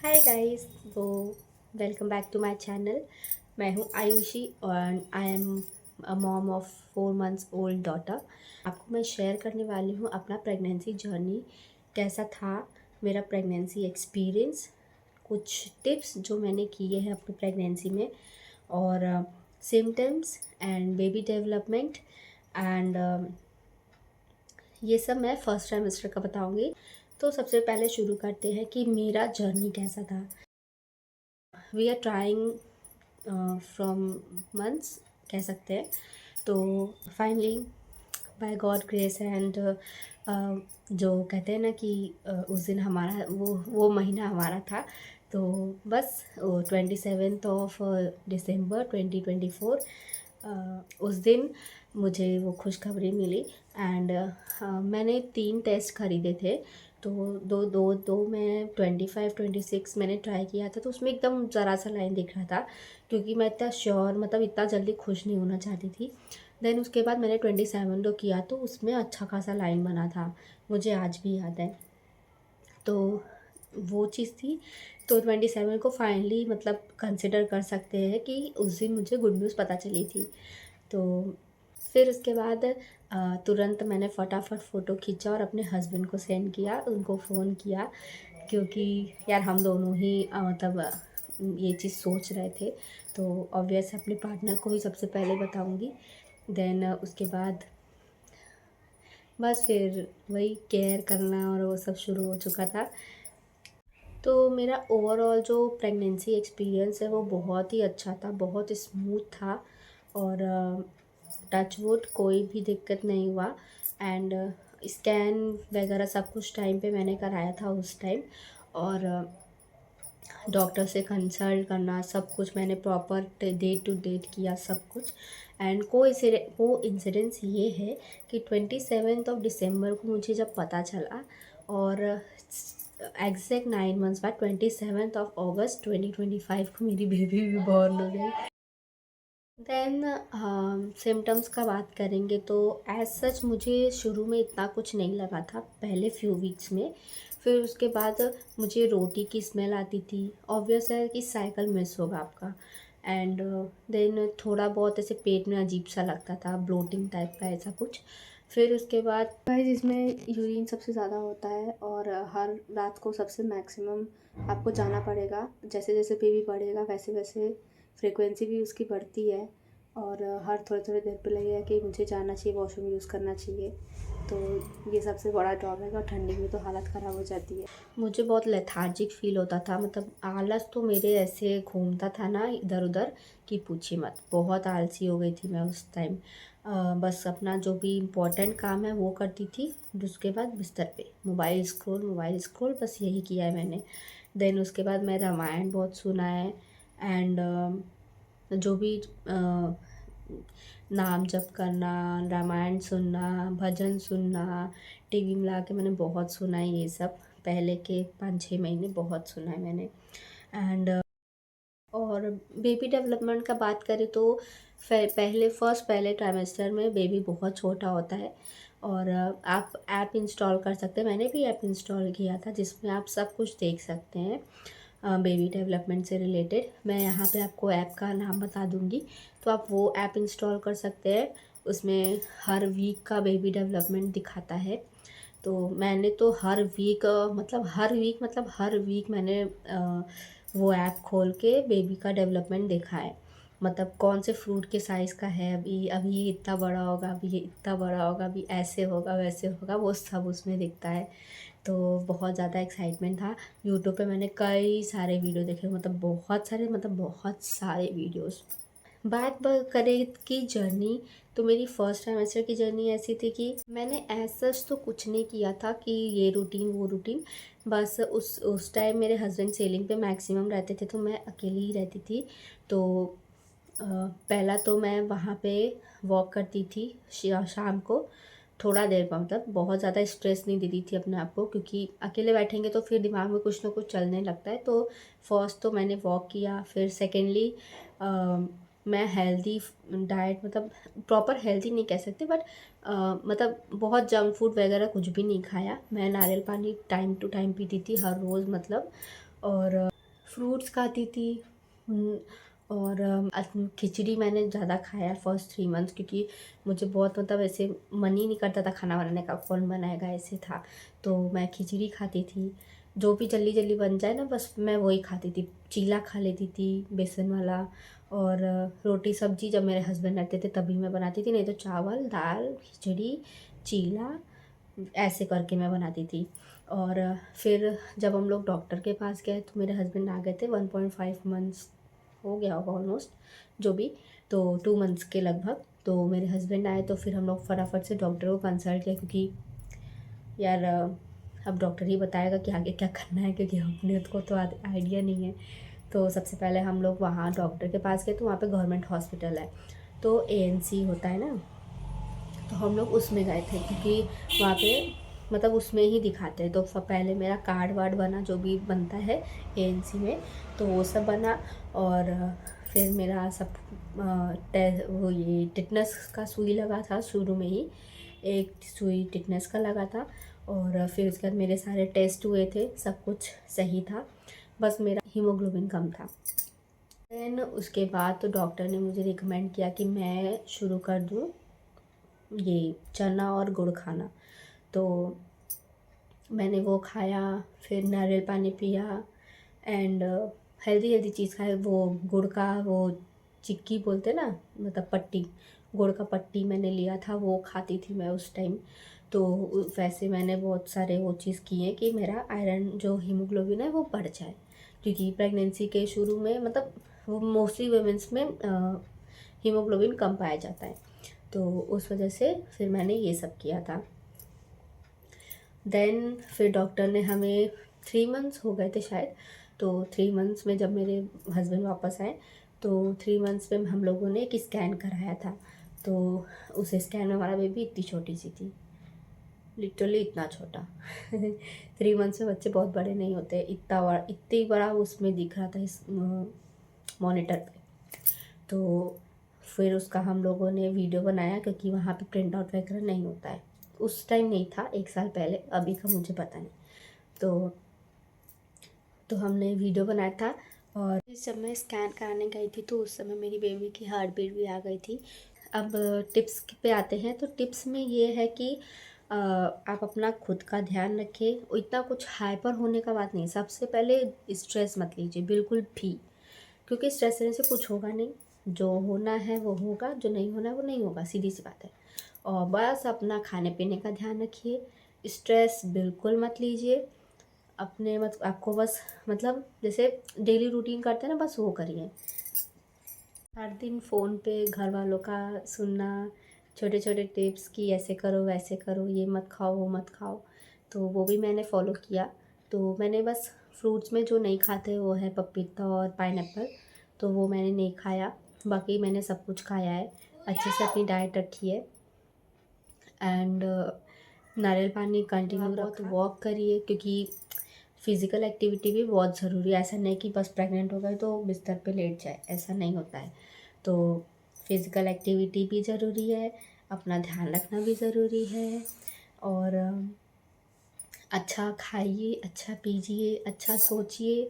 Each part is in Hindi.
हाय गाइस। तो welcome back to my channel. मैं हूँ आयुषी और I am a mom of 4 months old daughter. आपको मैं शेयर करने वाली हूँ अपना प्रेगनेंसी जर्नी कैसा था, मेरा प्रेगनेंसी एक्सपीरियंस, कुछ टिप्स जो मैंने किए हैं अपनी प्रेगनेंसी में, और symptoms and baby development and ये सब मैं फर्स्ट ट्राइमेस्टर का बताऊँगी। तो सबसे पहले शुरू करते हैं कि मेरा जर्नी कैसा था। We are trying from months कह सकते हैं। तो finally by god grace and जो कहते हैं ना कि उस दिन हमारा वो महीना हमारा था। तो बस 27 ऑफ दिसंबर 2024 उस दिन मुझे वो खुशखबरी मिली। एंड मैंने 3 टेस्ट खरीदे थे। तो दो दो दो मैं 25 26 मैंने ट्राई किया था, तो उसमें एकदम ज़रा सा लाइन दिख रहा था, क्योंकि मैं इतना श्योर मतलब इतना जल्दी खुश नहीं होना चाहती थी। देन उसके बाद मैंने 27 को किया, तो उसमें अच्छा खासा लाइन बना था, मुझे आज भी याद है। तो वो चीज़ थी। तो 27 को फाइनली मतलब कंसिडर कर सकते हैं कि उस दिन मुझे गुड न्यूज़ पता चली थी। तो फिर उसके बाद तुरंत मैंने फटाफट फ़ोटो खींचा और अपने हस्बैंड को सेंड किया, उनको फ़ोन किया, क्योंकि यार हम दोनों ही ये चीज़ सोच रहे थे। तो ऑब्वियस अपने पार्टनर को ही सबसे पहले बताऊंगी। देन उसके बाद बस फिर वही केयर करना और वो सब शुरू हो चुका था। तो मेरा ओवरऑल जो प्रेगनेंसी एक्सपीरियंस है वो बहुत ही अच्छा था, बहुत स्मूथ था, और टच वुड कोई भी दिक्कत नहीं हुआ। एंड स्कैन वगैरह सब कुछ टाइम पे मैंने कराया था उस टाइम, और डॉक्टर से कंसल्ट करना सब कुछ मैंने प्रॉपर डेट टू डेट किया सब कुछ। एंड को इंसिडेंस ये है कि 27 दिसंबर को मुझे जब पता चला, और एग्जैक्ट 9 मंथ्स बाद 27 अगस्त 2025 को मेरी बेबी भी बॉर्न हो गई। देन सिम्टम्स का बात करेंगे तो एज सच मुझे शुरू में इतना कुछ नहीं लगा था पहले फ्यू वीक्स में। फिर उसके बाद मुझे रोटी की स्मेल आती थी, ऑब्वियस है कि साइकिल मिस होगा आपका। एंड देन थोड़ा बहुत ऐसे पेट में अजीब सा लगता था, ब्लोटिंग टाइप का ऐसा कुछ। फिर उसके बाद गाइस इसमें यूरिन सबसे ज़्यादा होता है, और हर रात को सबसे मैक्सिमम आपको जाना पड़ेगा। जैसे जैसे बेबी बढ़ेगा वैसे वैसे फ्रीक्वेंसी भी उसकी बढ़ती है, और हर थोड़े थोड़े देर पे लगेगा कि मुझे जाना चाहिए, वॉशरूम यूज़ करना चाहिए। तो ये सबसे बड़ा ड्रॉबैक है, और ठंडी में तो हालत ख़राब हो जाती है। मुझे बहुत लेथार्जिक फील होता था, मतलब आलस तो मेरे ऐसे घूमता था ना इधर उधर कि पूछिए मत, बहुत आलसी हो गई थी मैं उस टाइम। बस अपना जो भी इम्पोर्टेंट काम है वो करती थी, उसके बाद बिस्तर पे मोबाइल स्क्रॉल, बस यही किया है मैंने। देन उसके बाद मैं रामायण बहुत सुना है। एंड जो भी नाम जप करना, रामायण सुनना, भजन सुनना, टीवी में ला के मैंने बहुत सुना है ये सब। पहले के 5 6 महीने बहुत सुना है मैंने। एंड और बेबी डेवलपमेंट का बात करें तो पहले ट्राइमेस्टर में बेबी बहुत छोटा होता है, और आप ऐप इंस्टॉल कर सकते हैं। मैंने भी ऐप इंस्टॉल किया था जिसमें आप सब कुछ देख सकते हैं बेबी डेवलपमेंट से रिलेटेड। मैं यहाँ पे आपको ऐप का नाम बता दूँगी, तो आप वो ऐप इंस्टॉल कर सकते हैं। उसमें हर वीक का बेबी डेवलपमेंट दिखाता है। तो मैंने तो हर वीक मैंने वो ऐप खोल के बेबी का डेवलपमेंट देखा है। मतलब कौन से फ्रूट के साइज़ का है, अभी अभी ये इतना बड़ा होगा, अभी ये इतना बड़ा होगा, अभी ऐसे होगा वैसे होगा, वो सब उसमें दिखता है। तो बहुत ज़्यादा एक्साइटमेंट था। यूट्यूब पे मैंने कई सारे वीडियो देखे, मतलब बहुत सारे वीडियोस। करें कि जर्नी, तो मेरी फर्स्ट ट्राइमेस्टर की जर्नी ऐसी थी कि मैंने एज सच तो कुछ नहीं किया था कि ये रूटीन वो रूटीन। बस उस टाइम मेरे हस्बैंड सेलिंग पे मैक्सिमम रहते थे, तो मैं अकेली ही रहती थी। तो पहला तो मैं वहाँ पे वॉक करती थी शाम को, थोड़ा देर का, मतलब बहुत ज़्यादा स्ट्रेस नहीं देती थी अपने आप को, क्योंकि अकेले बैठेंगे तो फिर दिमाग में कुछ ना कुछ चलने लगता है। तो फर्स्ट तो मैंने वॉक किया, फिर सेकेंडली मैं हेल्दी डाइट, मतलब प्रॉपर हेल्दी नहीं कह सकते, बट मतलब बहुत जंक फूड वगैरह कुछ भी नहीं खाया। मैं नारियल पानी टाइम टू टाइम पीती थी हर रोज़, मतलब। और फ्रूट्स खाती थी। और खिचड़ी मैंने ज़्यादा खाया फर्स्ट 3 मंथ्स, क्योंकि मुझे बहुत मतलब ऐसे मन ही नहीं करता था खाना बनाने का, कौन बनाएगा ऐसे था। तो मैं खिचड़ी खाती थी, जो भी जल्दी जल्दी बन जाए ना बस मैं वही खाती थी। चीला खा लेती थी बेसन वाला, और रोटी सब्जी जब मेरे हस्बैंड रहते थे तभी मैं बनाती थी, नहीं तो चावल दाल खिचड़ी चीला ऐसे करके मैं बनाती थी। और फिर जब हम लोग डॉक्टर के पास गए तो मेरे हस्बैंड आ गए थे, 1.5 मंथ्स हो गया होगा ऑलमोस्ट, जो भी, तो 2 मंथ्स के लगभग। तो मेरे हस्बैंड आए तो फिर हम लोग फटाफट से डॉक्टर को कंसल्ट किया, क्योंकि यार अब डॉक्टर ही बताएगा कि आगे क्या करना है, क्योंकि अपने को तो आइडिया नहीं है। तो सबसे पहले हम लोग वहाँ डॉक्टर के पास गए, तो वहाँ पे गवर्नमेंट हॉस्पिटल है, तो एएनसी होता है ना, तो हम लोग उसमें गए थे, क्योंकि वहाँ पे मतलब उसमें ही दिखाते हैं। तो पहले मेरा कार्ड वार्ड बना, जो भी बनता है एएनसी में, तो वो सब बना। और फिर मेरा सब वो ये टिटनेस का सुई लगा था शुरू में ही, एक सुई टिटनेस का लगा था। और फिर उसके बाद मेरे सारे टेस्ट हुए थे, सब कुछ सही था, बस मेरा हीमोग्लोबिन कम था। देन उसके बाद तो डॉक्टर ने मुझे रिकमेंड किया कि मैं शुरू कर दूँ ये चना और गुड़ खाना। तो मैंने वो खाया, फिर नारियल पानी पिया, एंड हेल्दी हेल्दी चीज़ खाए। वो गुड़ का वो चिक्की बोलते ना, मतलब पट्टी, गुड़ का पट्टी मैंने लिया था, वो खाती थी मैं उस टाइम। तो वैसे मैंने बहुत सारे वो चीज़ किए कि मेरा आयरन जो हीमोग्लोबिन है वो बढ़ जाए, क्योंकि प्रेगनेंसी के शुरू में मतलब वो मोस्टली वुमेंस में हीमोग्लोबिन कम पाया जाता है। तो उस वजह से फिर मैंने ये सब किया था। देन फिर डॉक्टर ने हमें 3 मंथ्स हो गए थे शायद, तो 3 मंथ्स में जब मेरे हस्बैंड वापस आए तो 3 मंथ्स में हम लोगों ने एक स्कैन कराया था। तो उस स्कैन में हमारा बेबी इतनी छोटी सी थी, लिटरली इतना छोटा 3 मंथ्स में बच्चे बहुत बड़े नहीं होते, इतनी बड़ा उसमें दिख रहा था इस मॉनिटर पे। तो फिर उसका हम लोगों ने वीडियो बनाया, क्योंकि वहाँ पे प्रिंट आउट वगैरह नहीं होता है, उस टाइम नहीं था, 1 साल पहले, अभी का मुझे पता नहीं। तो हमने वीडियो बनाया था। और जब मैं स्कैन कराने गई थी तो उस समय मेरी बेबी की हार्ट बीट भी आ गई थी। अब टिप्स पे आते हैं, तो टिप्स में ये है कि आप अपना खुद का ध्यान रखें, इतना कुछ हाइपर होने का बात नहीं। सबसे पहले स्ट्रेस मत लीजिए बिल्कुल भी, क्योंकि स्ट्रेस लेने से कुछ होगा नहीं, जो होना है वो होगा, जो नहीं होना है वो नहीं होगा, सीधी सी बात है। और बस अपना खाने पीने का ध्यान रखिए, स्ट्रेस बिल्कुल मत लीजिए अपने, आपको बस मतलब जैसे डेली रूटीन करते हैं ना, बस वो करिए। हर दिन फ़ोन पे घर वालों का सुनना, छोटे छोटे टिप्स कि ऐसे करो वैसे करो, ये मत खाओ वो मत खाओ, तो वो भी मैंने फॉलो किया। तो मैंने बस फ्रूट्स में जो नहीं खाते वो है पपीता और पाइनएप्पल, तो वो मैंने नहीं खाया, बाकी मैंने सब कुछ खाया है, अच्छे से अपनी डाइट रखी है। एंड नारियल पानी कंटिन्यू बहुत वॉक करिए, क्योंकि फ़िज़िकल एक्टिविटी भी बहुत ज़रूरी है। ऐसा नहीं कि बस प्रेग्नेंट हो गए तो बिस्तर पे लेट जाए, ऐसा नहीं होता है। तो फ़िज़िकल एक्टिविटी भी ज़रूरी है, अपना ध्यान रखना भी ज़रूरी है। और अच्छा खाइए, अच्छा पीजिए, अच्छा सोचिए,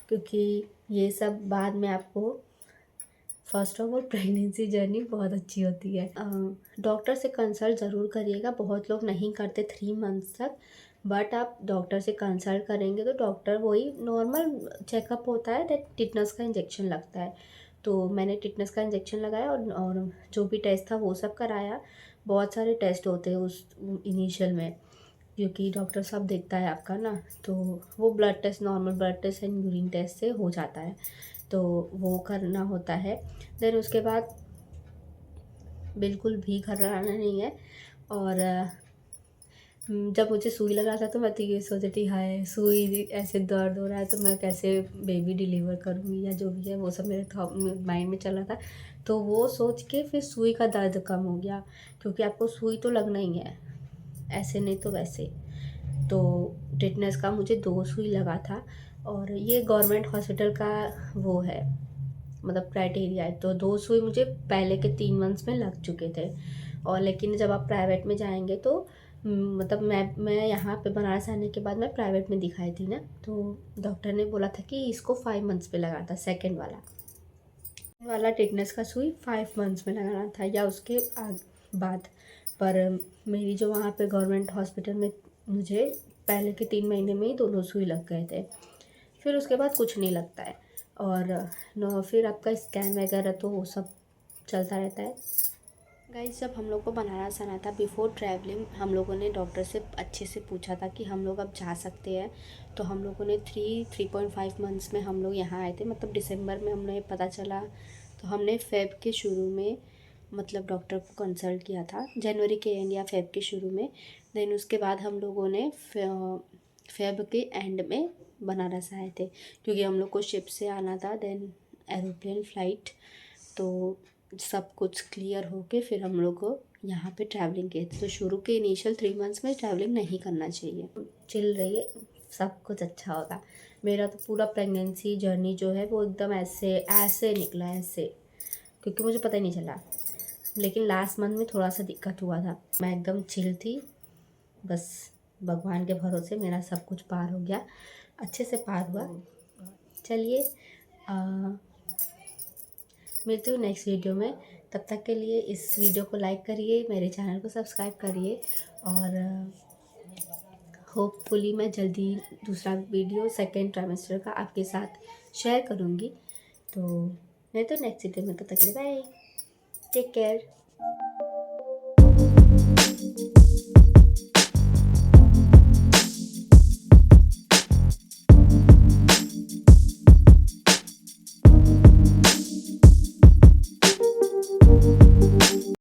क्योंकि ये सब बाद में आपको, first of all pregnancy journey बहुत अच्छी होती है। डॉक्टर से कंसल्ट ज़रूर करिएगा, बहुत लोग नहीं करते 3 मंथ्स तक, बट आप डॉक्टर से कंसल्ट करेंगे तो डॉक्टर वही नॉर्मल चेकअप होता है, टिटनेस का इंजेक्शन लगता है। तो मैंने टिटनेस का इंजेक्शन लगाया, और जो भी टेस्ट था वो सब कराया। बहुत सारे टेस्ट होते हैं उस इनिशियल में, क्योंकि डॉक्टर सब देखता है आपका ना, तो वो blood test, normal blood test and urine test से हो जाता है, तो वो करना होता है। देन उसके बाद बिल्कुल भी घबराना नहीं है। और जब मुझे सुई लगा था तो मैं तो ये सोच रही थी, हाय सुई ऐसे दर्द हो रहा है तो मैं कैसे बेबी डिलीवर करूँगी, या जो भी है वो सब मेरे माइंड में चल रहा था। तो वो सोच के फिर सुई का दर्द कम हो गया, क्योंकि आपको सुई तो लगना ही है, ऐसे नहीं तो वैसे। तो टिटनेस का मुझे 2 सुई लगा था, और ये गवर्नमेंट हॉस्पिटल का वो है, मतलब क्राइटेरिया है। तो 2 सुई मुझे पहले के 3 मंथ्स में लग चुके थे। और लेकिन जब आप प्राइवेट में जाएंगे तो मतलब मैं यहाँ पे बनारस आने के बाद मैं प्राइवेट में दिखाई थी ना, तो डॉक्टर ने बोला था कि इसको 5 मंथ्स पे लगाना था। सेकेंड वाला टिटनेस का सुई 5 मंथ्स में लगाना था या उसके बाद। पर मेरी जो वहाँ पे गवर्नमेंट हॉस्पिटल में मुझे पहले के 3 महीने में ही दोनों सुई लग गए थे। फिर उसके बाद कुछ नहीं लगता है। और फिर आपका स्कैन वगैरह तो वो सब चलता रहता है। गाइस, जब हम लोग को बनारस आना था बिफ़ोर ट्रैवलिंग, हम लोगों ने डॉक्टर से अच्छे से पूछा था कि हम लोग अब जा सकते हैं। तो हम लोगों ने 3.5 मंथ्स में हम लोग यहाँ आए थे, मतलब दिसंबर में हमें पता चला। तो हमने फ़ेब के शुरू में मतलब डॉक्टर को कंसल्ट किया था, जनवरी के एंड या फ़ेब के शुरू में। देन उसके बाद हम लोगों ने फ़ेब के एंड में बनारस आए थे, क्योंकि हम लोग को शिप से आना था, देन एरोप्लेन फ़्लाइट। तो सब कुछ क्लियर होके फिर हम लोग को यहाँ पे ट्रैवलिंग की थी। तो शुरू के इनिशियल 3 मंथ्स में ट्रैवलिंग नहीं करना चाहिए। चिल रहिए, सब कुछ अच्छा होगा। मेरा तो पूरा प्रेगनेंसी जर्नी जो है वो एकदम ऐसे ऐसे निकला, ऐसे, क्योंकि मुझे पता ही नहीं चला। लेकिन लास्ट मंथ में थोड़ा सा दिक्कत हुआ था। मैं एकदम चिल थी, बस भगवान के भरोसे मेरा सब कुछ पार हो गया, अच्छे से पार हुआ। चलिए, मिलती हूँ नेक्स्ट वीडियो में। तब तक के लिए इस वीडियो को लाइक करिए, मेरे चैनल को सब्सक्राइब करिए, और होपफुली मैं जल्दी दूसरा वीडियो सेकेंड ट्राइमेस्टर का आपके साथ शेयर करूँगी। तो मैं तो नेक्स्ट वीडियो में, तब तक के लिए बाय, टेक केयर।